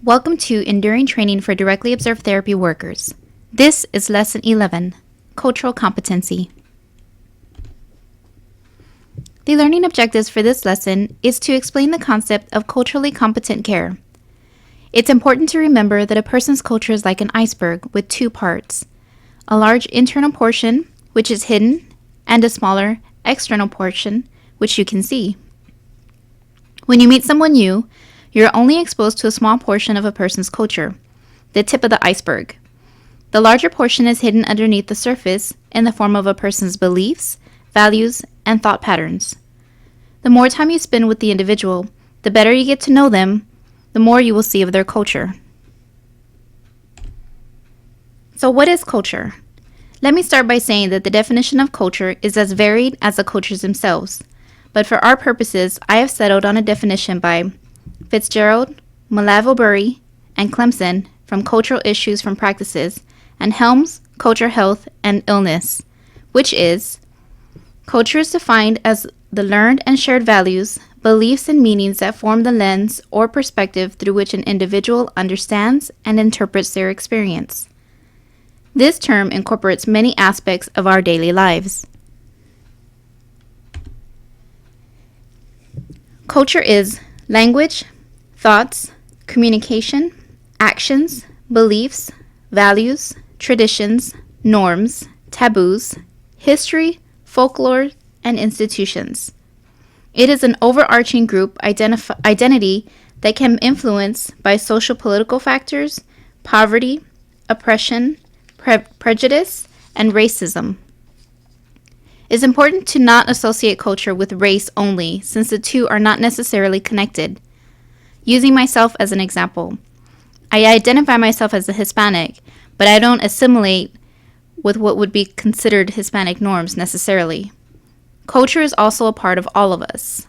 Welcome to Enduring Training for Directly Observed Therapy Workers. This is Lesson 11, Cultural Competency. The learning objectives for this lesson is to explain the concept of culturally competent care. It's important to remember that a person's culture is like an iceberg with two parts, a large internal portion, which is hidden, and a smaller external portion, which you can see. When you meet someone new, you're only exposed to a small portion of a person's culture, the tip of the iceberg. The larger portion is hidden underneath the surface in the form of a person's beliefs, values, and thought patterns. The more time you spend with the individual, the better you get to know them, the more you will see of their culture. So what is culture? Let me start by saying that the definition of culture is as varied as the cultures themselves, but for our purposes, I have settled on a definition by Fitzgerald, Malavo-Burry, and Clemson from Cultural Issues from Practices, and Helms, Culture, Health, and Illness, which is, culture is defined as the learned and shared values, beliefs, and meanings that form the lens or perspective through which an individual understands and interprets their experience. This term incorporates many aspects of our daily lives. Culture is language, thoughts, communication, actions, beliefs, values, traditions, norms, taboos, history, folklore, and institutions. It is an overarching group identity that can be influenced by social political factors, poverty, oppression, prejudice, and racism. It's important to not associate culture with race only, since the two are not necessarily connected. Using myself as an example, I identify myself as a Hispanic, but I don't assimilate with what would be considered Hispanic norms necessarily. Culture is also a part of all of us.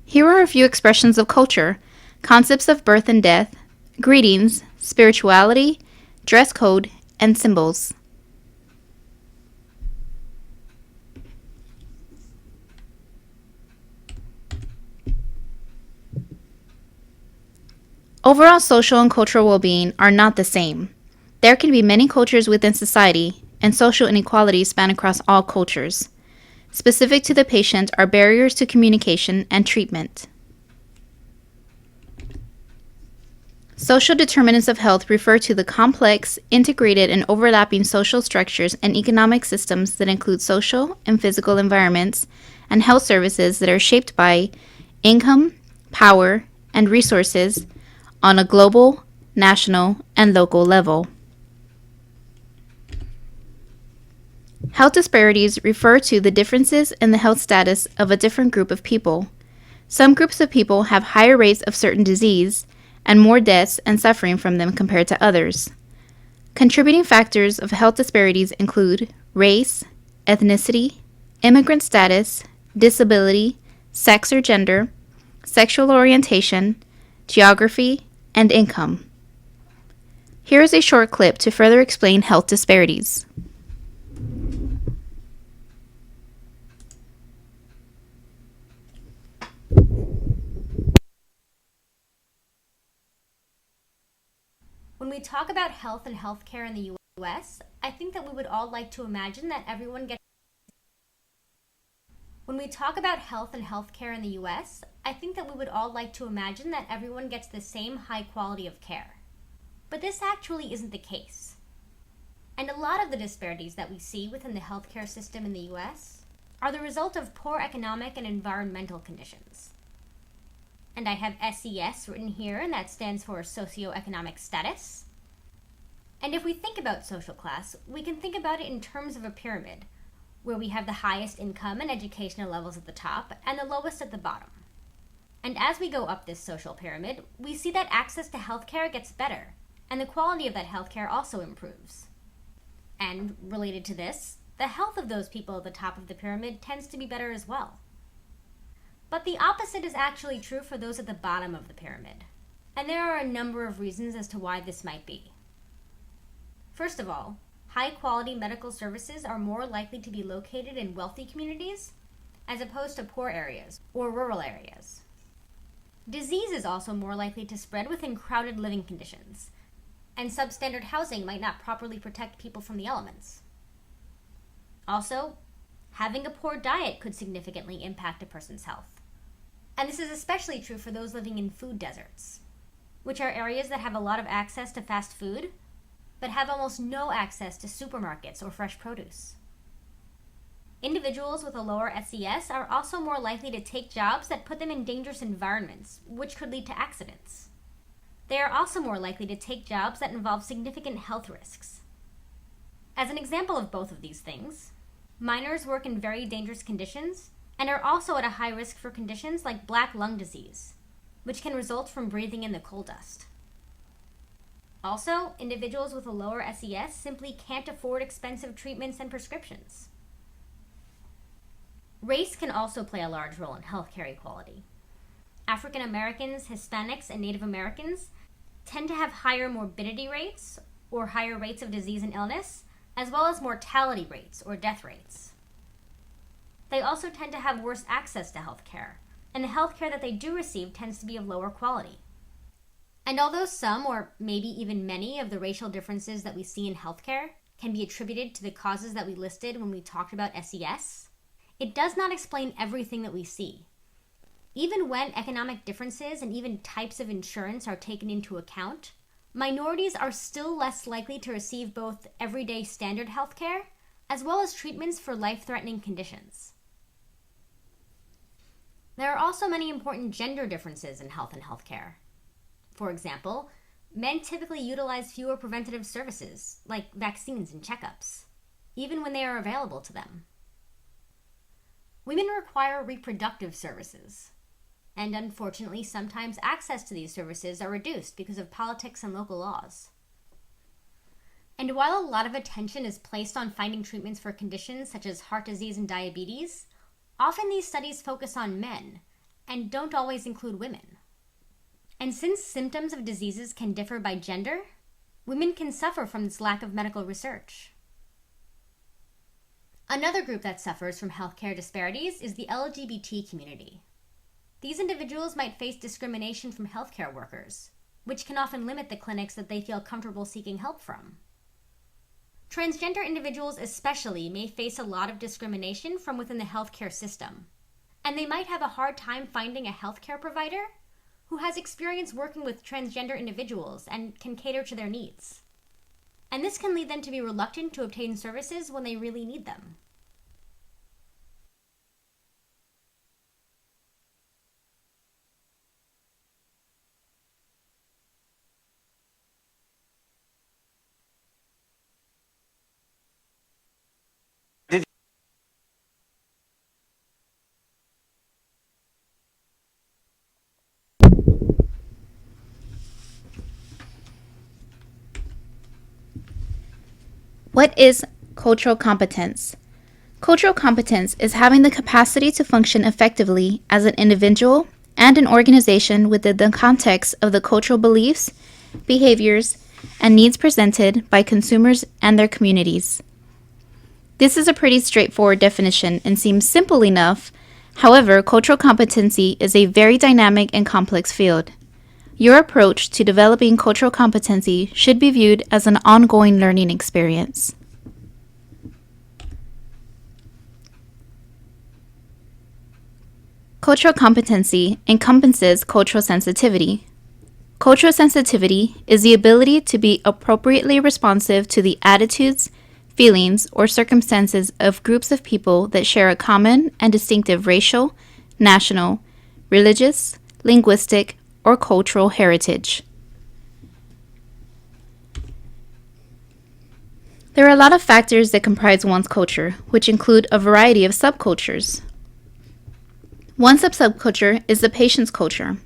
Here are a few expressions of culture: concepts of birth and death, greetings, spirituality, dress code, and symbols. Overall social and cultural well-being are not the same. There can be many cultures within society, and social inequalities span across all cultures. Specific to the patient are barriers to communication and treatment. Social determinants of health refer to the complex, integrated, and overlapping social structures and economic systems that include social and physical environments and health services that are shaped by income, power, and resources on a global, national, and local level. Health disparities refer to the differences in the health status of a different group of people. Some groups of people have higher rates of certain disease and more deaths and suffering from them compared to others. Contributing factors of health disparities include race, ethnicity, immigrant status, disability, sex or gender, sexual orientation, geography, and income. Here is a short clip to further explain health disparities. When we talk about health and healthcare in the U.S., I think that we would all like to imagine that everyone gets the same high quality of care. But this actually isn't the case. And a lot of the disparities that we see within the healthcare system in the U.S. are the result of poor economic and environmental conditions. And I have SES written here, and that stands for socioeconomic status. And if we think about social class, we can think about it in terms of a pyramid, where we have the highest income and educational levels at the top and the lowest at the bottom. And as we go up this social pyramid, we see that access to healthcare gets better, and the quality of that healthcare also improves. And related to this, the health of those people at the top of the pyramid tends to be better as well. But the opposite is actually true for those at the bottom of the pyramid. And there are a number of reasons as to why this might be. First of all, high-quality medical services are more likely to be located in wealthy communities as opposed to poor areas or rural areas. Disease is also more likely to spread within crowded living conditions, and substandard housing might not properly protect people from the elements. Also, having a poor diet could significantly impact a person's health. And this is especially true for those living in food deserts, which are areas that have a lot of access to fast food, but have almost no access to supermarkets or fresh produce. Individuals with a lower SES are also more likely to take jobs that put them in dangerous environments, which could lead to accidents. They are also more likely to take jobs that involve significant health risks. As an example of both of these things, miners work in very dangerous conditions and are also at a high risk for conditions like black lung disease, which can result from breathing in the coal dust. Also, individuals with a lower SES simply can't afford expensive treatments and prescriptions. Race can also play a large role in healthcare equality. African Americans, Hispanics, and Native Americans tend to have higher morbidity rates or higher rates of disease and illness, as well as mortality rates or death rates. They also tend to have worse access to healthcare, and the healthcare that they do receive tends to be of lower quality. And although some, or maybe even many, of the racial differences that we see in healthcare can be attributed to the causes that we listed when we talked about SES, it does not explain everything that we see. Even when economic differences and even types of insurance are taken into account, minorities are still less likely to receive both everyday standard healthcare as well as treatments for life-threatening conditions. There are also many important gender differences in health and healthcare. For example, men typically utilize fewer preventative services, like vaccines and checkups, even when they are available to them. Women require reproductive services, and unfortunately, sometimes access to these services are reduced because of politics and local laws. And while a lot of attention is placed on finding treatments for conditions such as heart disease and diabetes, often these studies focus on men and don't always include women. And since symptoms of diseases can differ by gender, women can suffer from this lack of medical research. Another group that suffers from healthcare disparities is the LGBT community. These individuals might face discrimination from healthcare workers, which can often limit the clinics that they feel comfortable seeking help from. Transgender individuals especially may face a lot of discrimination from within the healthcare system, and they might have a hard time finding a healthcare provider who has experience working with transgender individuals and can cater to their needs. And this can lead them to be reluctant to obtain services when they really need them. What is cultural competence? Cultural competence is having the capacity to function effectively as an individual and an organization within the context of the cultural beliefs, behaviors, and needs presented by consumers and their communities. This is a pretty straightforward definition and seems simple enough. However, cultural competency is a very dynamic and complex field. Your approach to developing cultural competency should be viewed as an ongoing learning experience. Cultural competency encompasses cultural sensitivity. Cultural sensitivity is the ability to be appropriately responsive to the attitudes, feelings, or circumstances of groups of people that share a common and distinctive racial, national, religious, linguistic, or cultural heritage. There are a lot of factors that comprise one's culture, which include a variety of subcultures. One subculture is the patient's culture.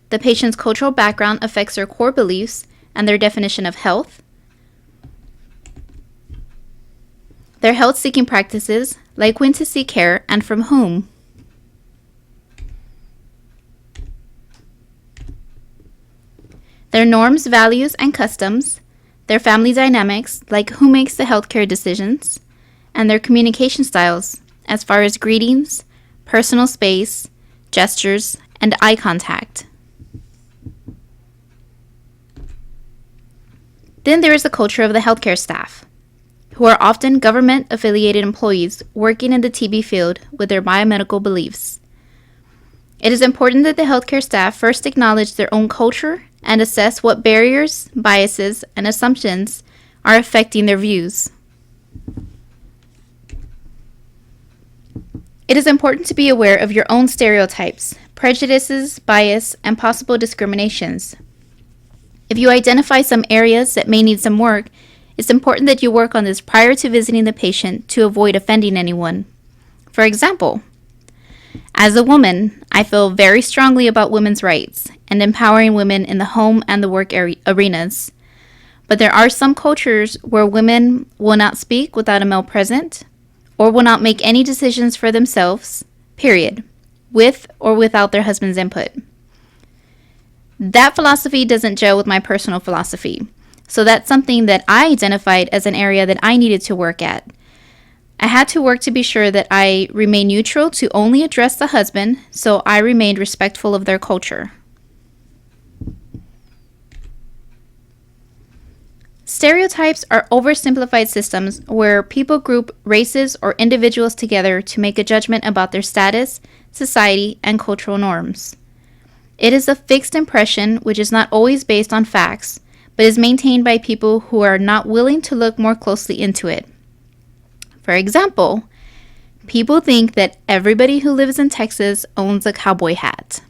The patient's cultural background affects their core beliefs and their definition of health, their health-seeking practices, like when to seek care and from whom. Their norms, values, and customs, their family dynamics, like who makes the healthcare decisions, and their communication styles, as far as greetings, personal space, gestures, and eye contact. Then there is the culture of the healthcare staff, who are often government-affiliated employees working in the TB field with their biomedical beliefs. It is important that the healthcare staff first acknowledge their own culture and assess what barriers, biases, and assumptions are affecting their views. It is important to be aware of your own stereotypes, prejudices, bias, and possible discriminations. If you identify some areas that may need some work, it's important that you work on this prior to visiting the patient to avoid offending anyone. For example, as a woman, I feel very strongly about women's rights and empowering women in the home and the work arenas. But there are some cultures where women will not speak without a male present, or will not make any decisions for themselves, period, with or without their husband's input. That philosophy doesn't gel with my personal philosophy, so that's something that I identified as an area that I needed to work at. I had to work to be sure that I remain neutral to only address the husband, so I remained respectful of their culture. Stereotypes are oversimplified systems where people group races or individuals together to make a judgment about their status, society, and cultural norms. It is a fixed impression which is not always based on facts, but is maintained by people who are not willing to look more closely into it. For example, people think that everybody who lives in Texas owns a cowboy hat,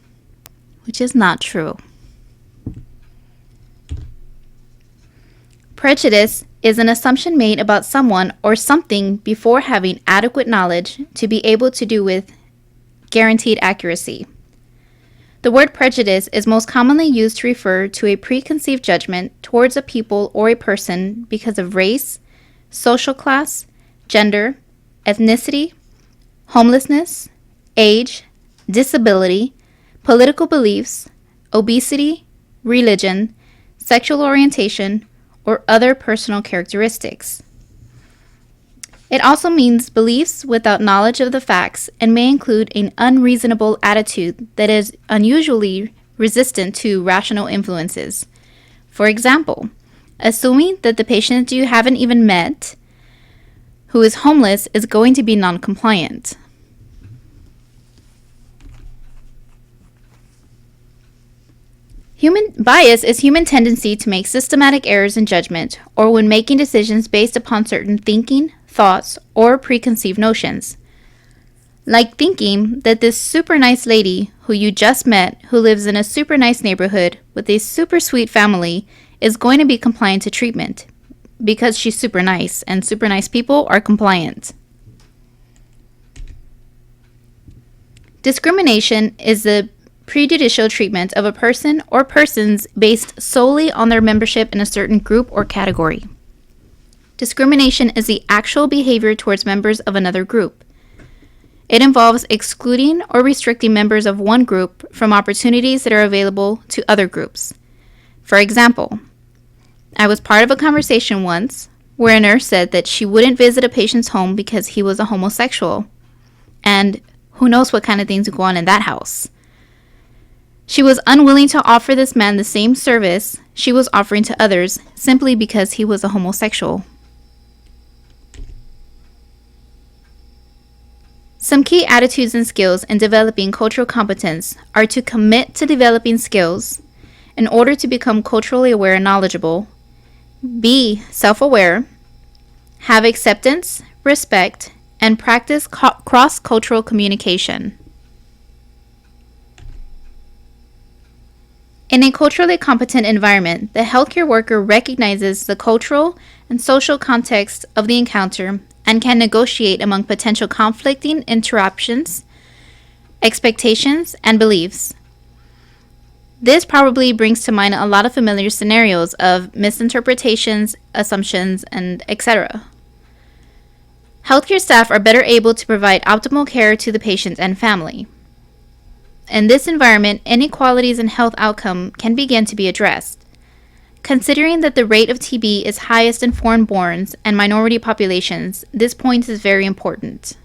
which is not true. Prejudice is an assumption made about someone or something before having adequate knowledge to be able to do with guaranteed accuracy. The word prejudice is most commonly used to refer to a preconceived judgment towards a people or a person because of race, social class, gender, ethnicity, homelessness, age, disability, political beliefs, obesity, religion, sexual orientation, or other personal characteristics. It also means beliefs without knowledge of the facts and may include an unreasonable attitude that is unusually resistant to rational influences. For example, assuming that the patient you haven't even met, who is homeless, is going to be non-compliant. Human bias is human tendency to make systematic errors in judgment or when making decisions based upon certain thinking, thoughts, or preconceived notions. Like thinking that this super nice lady who you just met, who lives in a super nice neighborhood with a super sweet family, is going to be compliant to treatment because she's super nice, and super nice people are compliant. Discrimination is the prejudicial treatment of a person or persons based solely on their membership in a certain group or category. Discrimination is the actual behavior towards members of another group. It involves excluding or restricting members of one group from opportunities that are available to other groups. For example, I was part of a conversation once where a nurse said that she wouldn't visit a patient's home because he was a homosexual. And who knows what kind of things go on in that house. She was unwilling to offer this man the same service she was offering to others simply because he was a homosexual. Some key attitudes and skills in developing cultural competence are to commit to developing skills in order to become culturally aware and knowledgeable, be self-aware, have acceptance, respect, and practice cross-cultural communication. In a culturally competent environment, the healthcare worker recognizes the cultural and social context of the encounter and can negotiate among potential conflicting interruptions, expectations, and beliefs. This probably brings to mind a lot of familiar scenarios of misinterpretations, assumptions, and etc. Healthcare staff are better able to provide optimal care to the patient and family. In this environment, inequalities in health outcome can begin to be addressed. Considering that the rate of TB is highest in foreign-borns and minority populations, this point is very important.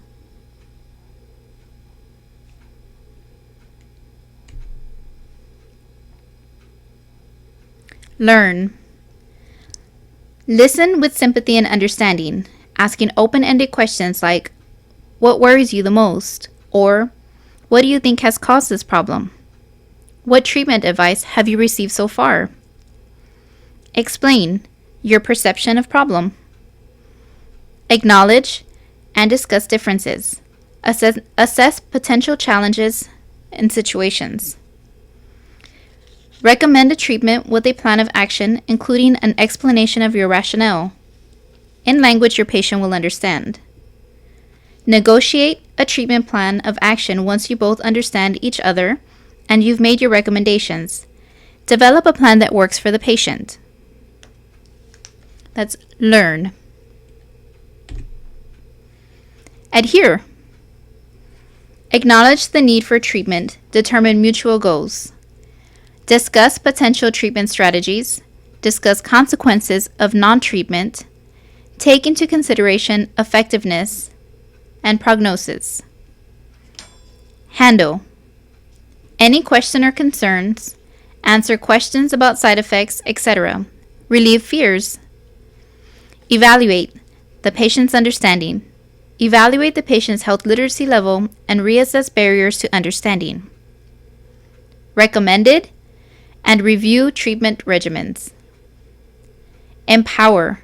Learn. Listen with sympathy and understanding, asking open-ended questions like, what worries you the most? Or, what do you think has caused this problem? What treatment advice have you received so far? Explain your perception of problem. Acknowledge and discuss differences. Assess potential challenges and situations. Recommend a treatment with a plan of action, including an explanation of your rationale, in language your patient will understand. Negotiate a treatment plan of action once you both understand each other and you've made your recommendations. Develop a plan that works for the patient. That's learn. Adhere. Acknowledge the need for treatment. Determine mutual goals. Discuss potential treatment strategies. Discuss consequences of non-treatment. Take into consideration effectiveness and prognosis. Handle. Any question or concerns. Answer questions about side effects, etc. Relieve fears. Evaluate the patient's understanding. Evaluate the patient's health literacy level and reassess barriers to understanding. Recommended and review treatment regimens. Empower.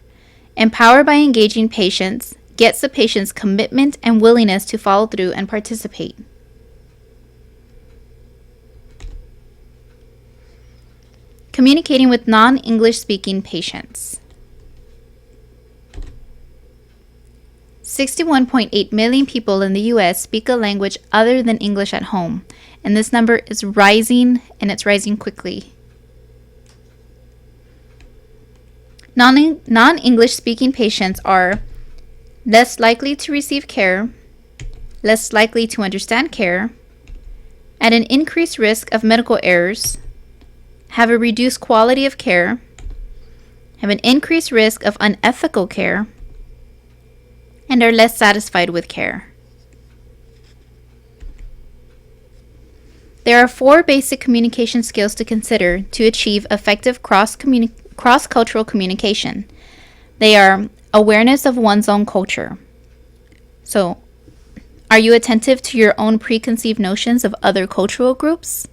Empower by engaging patients gets the patient's commitment and willingness to follow through and participate. Communicating with non-English speaking patients. 61.8 million people in the U.S. speak a language other than English at home, and this number is rising, and it's rising quickly. Non-English speaking patients are less likely to receive care, less likely to understand care, at an increased risk of medical errors, have a reduced quality of care, have an increased risk of unethical care, and are less satisfied with care. There are 4 basic communication skills to consider to achieve effective cross-cultural communication. They are awareness of one's own culture. So, are you attentive to your own preconceived notions of other cultural groups?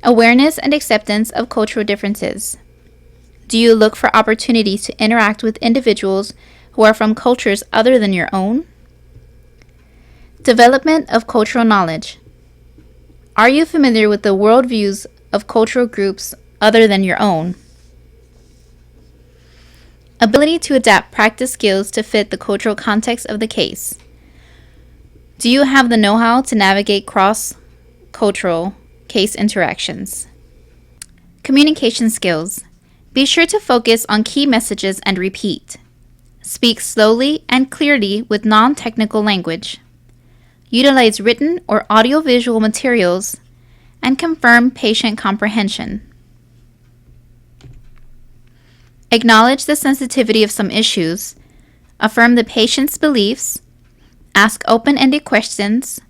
Awareness and acceptance of cultural differences. Do you look for opportunities to interact with individuals who are from cultures other than your own? Development of cultural knowledge. Are you familiar with the worldviews of cultural groups other than your own? Ability to adapt practice skills to fit the cultural context of the case. Do you have the know-how to navigate cross-cultural case interactions? Communication skills. Be sure to focus on key messages and repeat. Speak slowly and clearly with non-technical language. Utilize written or audiovisual materials and confirm patient comprehension. Acknowledge the sensitivity of some issues. Affirm the patient's beliefs. Ask open-ended questions.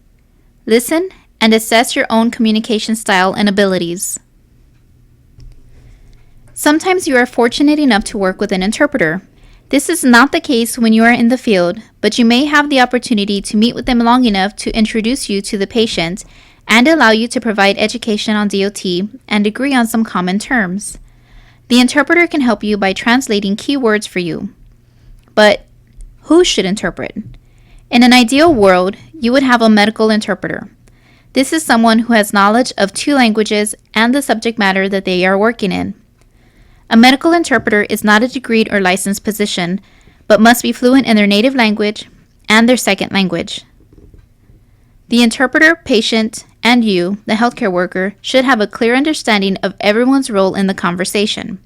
Listen and assess your own communication style and abilities. Sometimes you are fortunate enough to work with an interpreter. This is not the case when you are in the field, but you may have the opportunity to meet with them long enough to introduce you to the patient and allow you to provide education on DOT and agree on some common terms. The interpreter can help you by translating key words for you. But who should interpret? In an ideal world, you would have a medical interpreter. This is someone who has knowledge of 2 languages and the subject matter that they are working in. A medical interpreter is not a degreed or licensed position, but must be fluent in their native language and their second language. The interpreter, patient, and you, the healthcare worker, should have a clear understanding of everyone's role in the conversation.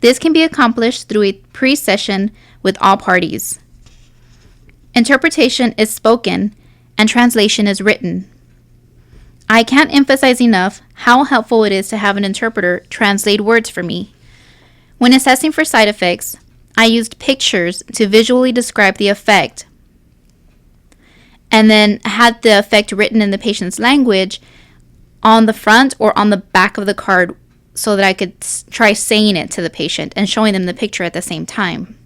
This can be accomplished through a pre-session with all parties. Interpretation is spoken and translation is written. I can't emphasize enough how helpful it is to have an interpreter translate words for me. When assessing for side effects, I used pictures to visually describe the effect and then had the effect written in the patient's language on the front or on the back of the card so that I could try saying it to the patient and showing them the picture at the same time.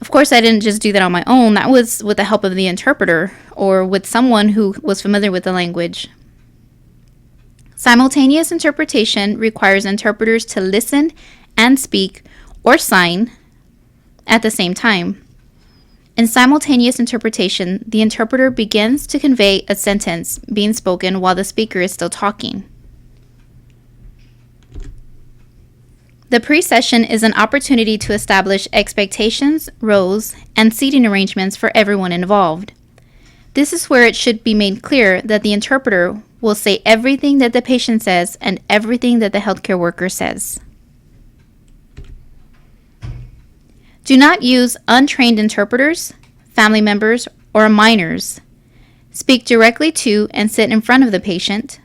Of course, I didn't just do that on my own. That was with the help of the interpreter or with someone who was familiar with the language. Simultaneous interpretation requires interpreters to listen and speak or sign at the same time. In simultaneous interpretation, the interpreter begins to convey a sentence being spoken while the speaker is still talking. The pre-session is an opportunity to establish expectations, roles, and seating arrangements for everyone involved. This is where it should be made clear that the interpreter will say everything that the patient says and everything that the healthcare worker says. Do not use untrained interpreters, family members, or minors. Speak directly to and sit in front of the patient.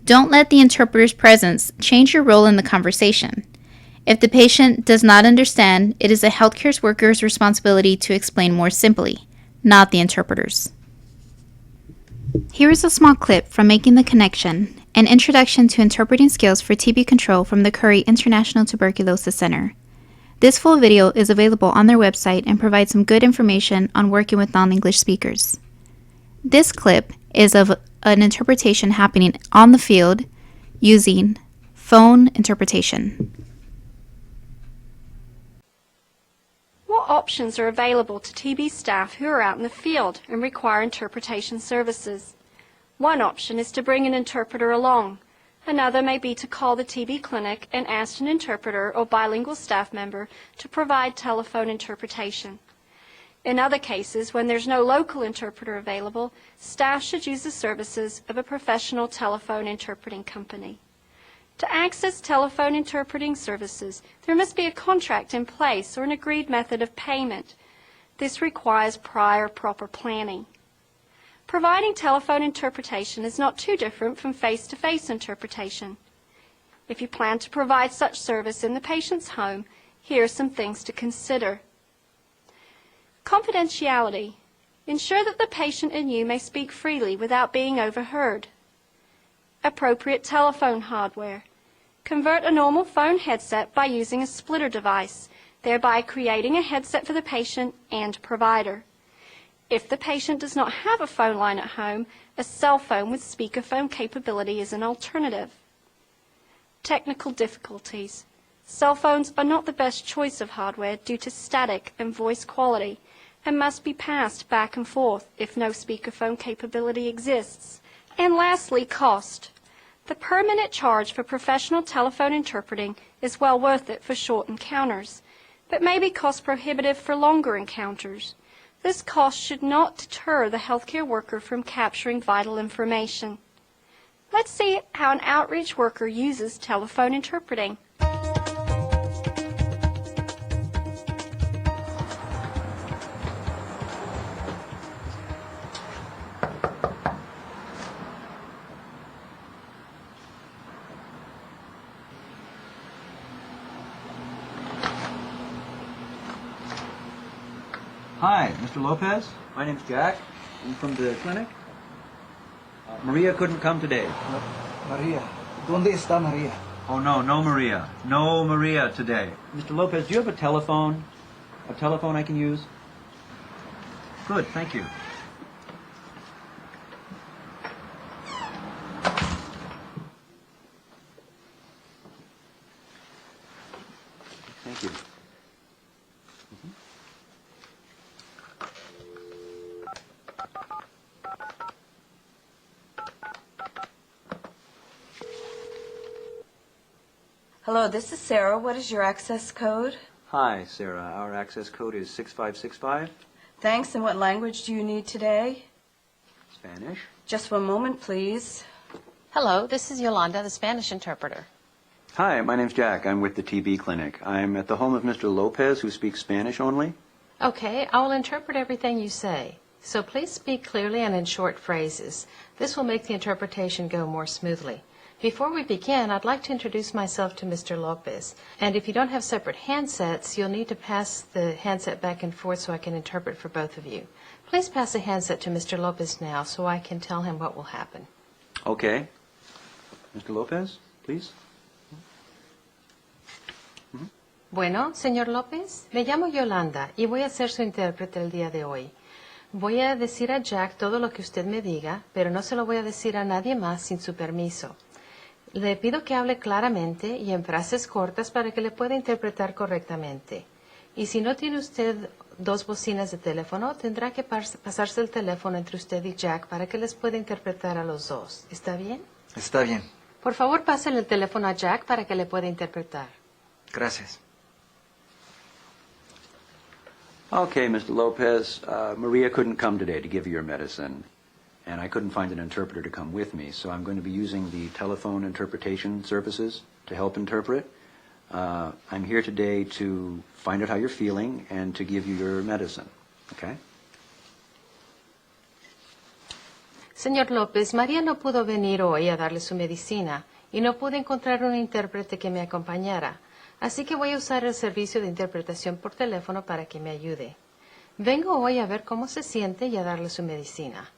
Don't let the interpreter's presence change your role in the conversation. If the patient does not understand, it is the healthcare worker's responsibility to explain more simply, not the interpreter's. Here is a small clip from Making the Connection, an introduction to interpreting skills for TB control from the Curry International Tuberculosis Center. This full video is available on their website and provides some good information on working with non-English speakers. This clip is of an interpretation happening on the field using phone interpretation. What options are available to TB staff who are out in the field and require interpretation services? One option is to bring an interpreter along. Another may be to call the TB clinic and ask an interpreter or bilingual staff member to provide telephone interpretation. In other cases, when there's no local interpreter available, staff should use the services of a professional telephone interpreting company. To access telephone interpreting services, there must be a contract in place or an agreed method of payment. This requires prior proper planning. Providing telephone interpretation is not too different from face-to-face interpretation. If you plan to provide such service in the patient's home, here are some things to consider. Confidentiality. Ensure that the patient and you may speak freely without being overheard. Appropriate telephone hardware. Convert a normal phone headset by using a splitter device, thereby creating a headset for the patient and provider. If the patient does not have a phone line at home, a cell phone with speakerphone capability is an alternative. Technical difficulties. Cell phones are not the best choice of hardware due to static and voice quality and must be passed back and forth if no speakerphone capability exists. And lastly, cost. The per-minute charge for professional telephone interpreting is well worth it for short encounters, but may be cost prohibitive for longer encounters. This cost should not deter the healthcare worker from capturing vital information. Let's see how an outreach worker uses telephone interpreting. Hi, Mr. Lopez. My name's Jack. I'm from the clinic. Maria couldn't come today. Maria. ¿Dónde está Maria? Oh, no Maria. No Maria today. Mr. Lopez, do you have a telephone? A telephone I can use? Good, thank you. Thank you. Hello, this is Sarah. What is your access code? Hi, Sarah. Our access code is 6565. Thanks. And what language do you need today? Spanish. Just one moment, please. Hello, this is Yolanda, the Spanish interpreter. Hi, my name's Jack. I'm with the TB clinic. I'm at the home of Mr. Lopez, who speaks Spanish only. Okay, I will interpret everything you say. So please speak clearly and in short phrases. This will make the interpretation go more smoothly. Before we begin, I'd like to introduce myself to Mr. Lopez. And if you don't have separate handsets, you'll need to pass the handset back and forth so I can interpret for both of you. Please pass the handset to Mr. Lopez now so I can tell him what will happen. Okay. Mr. Lopez? please. Bueno, señor López, me llamo Yolanda y voy a ser su intérprete el día de hoy. Voy a decir a Jack todo lo que usted me diga, pero no se lo voy a decir a nadie más sin su permiso. Le pido que hable claramente y en frases cortas para que le pueda interpretar correctamente. Y si no tiene usted dos bocinas de teléfono, tendrá que pasarse el teléfono entre usted y Jack para que les pueda interpretar a los dos. ¿Está bien? Está bien. Por favor, pásenle el teléfono a Jack para que le pueda interpretar. Gracias. Okay, Mr. Lopez, Maria couldn't come today to give you your medicine, and I couldn't find an interpreter to come with me, so I'm going to be using the telephone interpretation services to help interpret. I'm here today to find out how you're feeling and to give you your medicine, okay? Señor López, María no pudo venir hoy a darle su medicina y no pude encontrar un intérprete que me acompañara. Así que voy a usar el servicio de interpretación por teléfono para que me ayude. Vengo hoy a ver cómo se siente y a darle su medicina.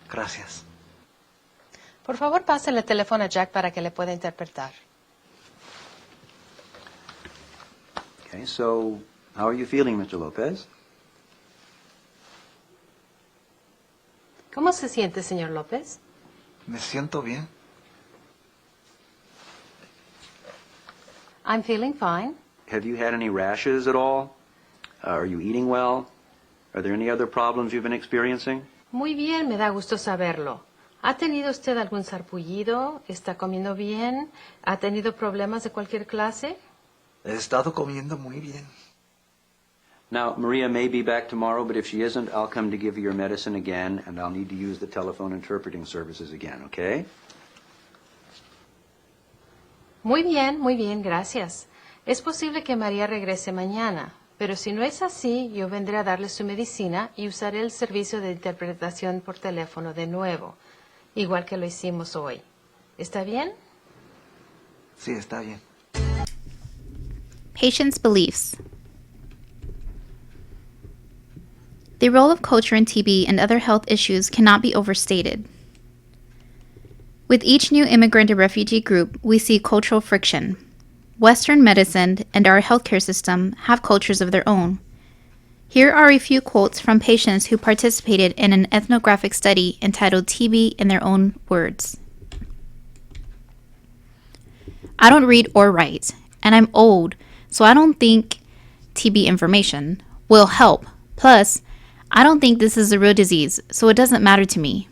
Gracias. Por favor, pásenle el teléfono a Jack para que le pueda interpretar. Okay, so how are you feeling, Mr. Lopez? ¿Cómo se siente, señor López? Me siento bien. I'm feeling fine. Have you had any rashes at all? Are you eating well? Are there any other problems you've been experiencing? Muy bien, me da gusto saberlo. ¿Ha tenido usted algún sarpullido? ¿Está comiendo bien? ¿Ha tenido problemas de cualquier clase? He estado comiendo muy bien. Now, Maria may be back tomorrow, but if she isn't, I'll come to give you your medicine again, and I'll need to use the telephone interpreting services again, okay? Muy bien, gracias. Es posible que María regrese mañana, pero si no es así, yo vendré a darle su medicina y usaré el servicio de interpretación por teléfono de nuevo, igual que lo hicimos hoy. ¿Está bien? Sí, está bien. Patient's beliefs. The role of culture in TB and other health issues cannot be overstated. With each new immigrant or refugee group, we see cultural friction. Western medicine and our healthcare system have cultures of their own. Here are a few quotes from patients who participated in an ethnographic study entitled TB in Their Own Words. I don't read or write, and I'm old, so I don't think TB information will help. Plus, I don't think this is a real disease, so it doesn't matter to me.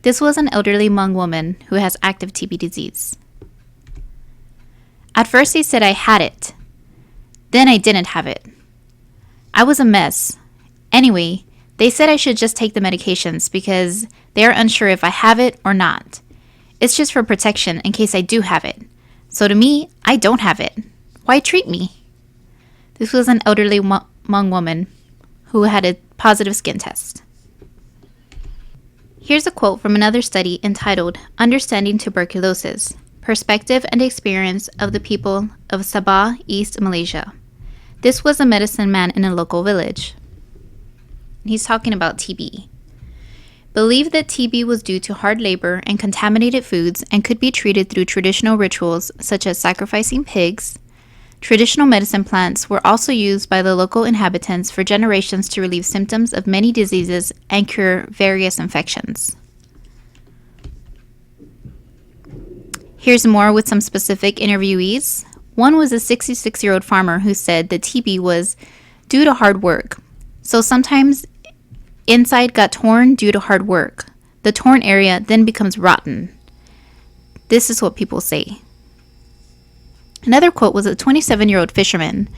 This was an elderly Hmong woman who has active TB disease. At first they said I had it. Then I didn't have it. I was a mess. Anyway, they said I should just take the medications because they are unsure if I have it or not. It's just for protection in case I do have it. So to me, I don't have it. Why treat me? This was an elderly Hmong woman who had a positive skin test. Here's a quote from another study entitled Understanding Tuberculosis, Perspective and Experience of the People of Sabah, East Malaysia. This was a medicine man in a local village. He's talking about TB. Believed that TB was due to hard labor and contaminated foods and could be treated through traditional rituals such as sacrificing pigs. Traditional medicine plants were also used by the local inhabitants for generations to relieve symptoms of many diseases and cure various infections. Here's more with some specific interviewees. One was a 66-year-old farmer who said that TB was due to hard work. So sometimes inside got torn due to hard work. The torn area then becomes rotten. This is what people say. Another quote was a 27-year-old fisherman.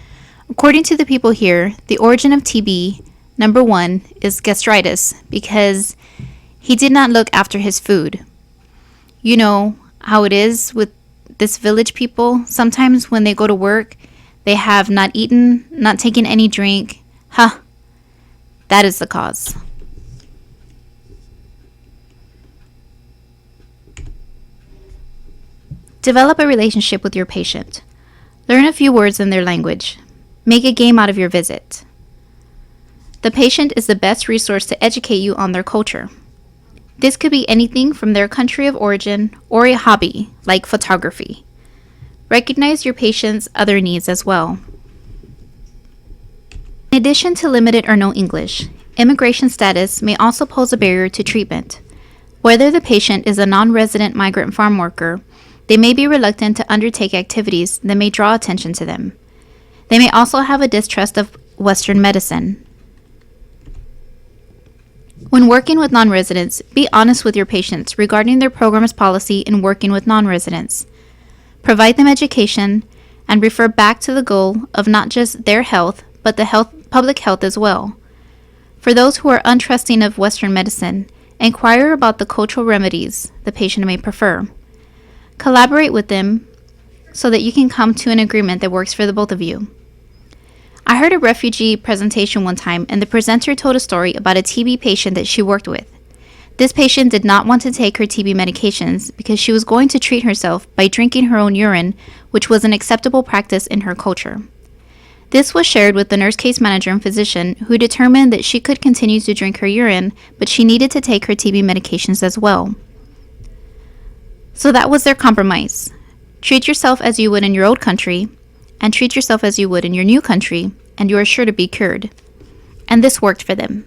According to the people here, the origin of TB, number one, is gastritis because he did not look after his food. You know how it is with this village people. Sometimes when they go to work, they have not eaten, not taken any drink. That is the cause. Develop a relationship with your patient. Learn a few words in their language. Make a game out of your visit. The patient is the best resource to educate you on their culture. This could be anything from their country of origin or a hobby, like photography. Recognize your patient's other needs as well. In addition to limited or no English, immigration status may also pose a barrier to treatment. Whether the patient is a non-resident migrant farm worker, they may be reluctant to undertake activities that may draw attention to them. They may also have a distrust of Western medicine. When working with non-residents, be honest with your patients regarding their program's policy in working with non-residents. Provide them education and refer back to the goal of not just their health, but the public health as well. For those who are untrusting of Western medicine, inquire about the cultural remedies the patient may prefer. Collaborate with them so that you can come to an agreement that works for the both of you. I heard a refugee presentation one time, and the presenter told a story about a TB patient that she worked with. This patient did not want to take her TB medications because she was going to treat herself by drinking her own urine, which was an acceptable practice in her culture. This was shared with the nurse case manager and physician, who determined that she could continue to drink her urine, but she needed to take her TB medications as well. So that was their compromise. Treat yourself as you would in your old country, and treat yourself as you would in your new country, and you are sure to be cured. And this worked for them.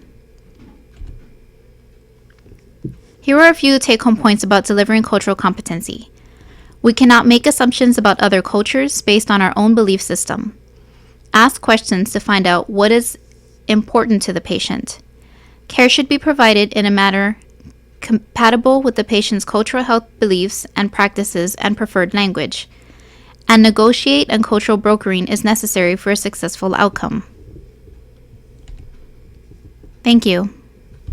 Here are a few take-home points about delivering cultural competency. We cannot make assumptions about other cultures based on our own belief system. Ask questions to find out what is important to the patient. Care should be provided in a manner compatible with the patient's cultural health beliefs and practices and preferred language. And negotiate and cultural brokering is necessary for a successful outcome. Thank you.